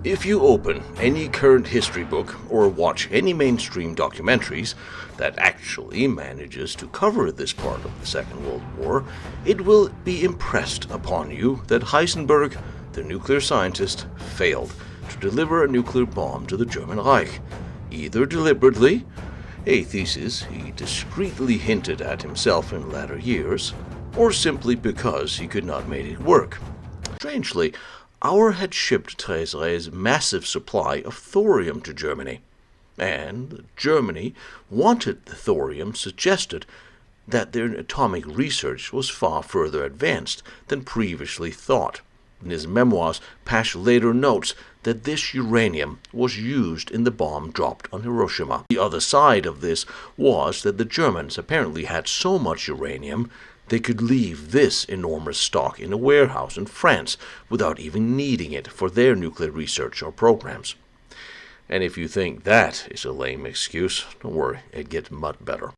If you open any current history book or watch any mainstream documentaries that actually manages to cover this part of the Second World War, it will be impressed upon you that Heisenberg, the nuclear scientist, failed to deliver a nuclear bomb to the German Reich, either deliberately, a thesis he discreetly hinted at himself in latter years, or simply because he could not make it work. Strangely, our had shipped Tresere's massive supply of thorium to Germany, and Germany wanted the thorium suggested that their atomic research was far further advanced than previously thought. In his memoirs, Pasch later notes that this uranium was used in the bomb dropped on Hiroshima. The other side of this was that the Germans apparently had so much uranium they could leave this enormous stock in a warehouse in France without even needing it for their nuclear research or programs. And if you think that is a lame excuse, don't worry, it gets much better.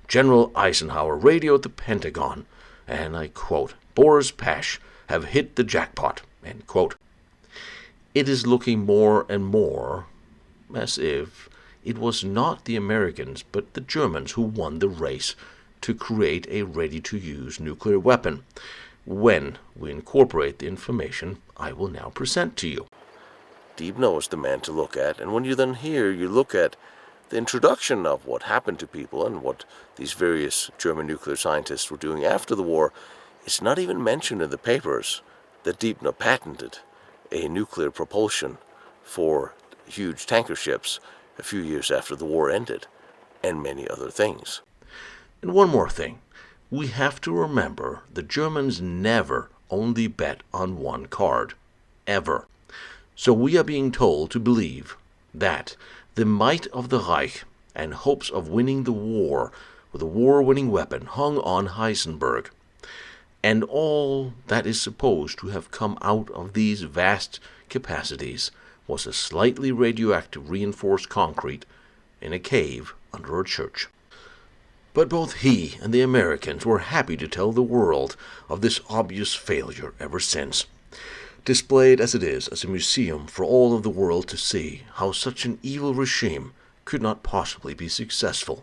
General Eisenhower radioed the Pentagon, and I quote, "Boris Pasch have hit the jackpot," end quote. It is looking more and more as if it was not the Americans but the Germans who won the race to create a ready-to-use nuclear weapon, when we incorporate the information I will now present to you. Deebno is the man to look at, and when you look at the introduction of what happened to people and what these various German nuclear scientists were doing after the war, it's not even mentioned in the papers that Deebno patented a nuclear propulsion for huge tanker ships a few years after the war ended, and many other things. And one more thing, we have to remember the Germans never only bet on one card, ever. So we are being told to believe that the might of the Reich and hopes of winning the war with a war-winning weapon hung on Heisenberg. And all that is supposed to have come out of these vast capacities was a slightly radioactive reinforced concrete in a cave under a church. But both he and the Americans were happy to tell the world of this obvious failure ever since, displayed as it is as a museum for all of the world to see how such an evil regime could not possibly be successful.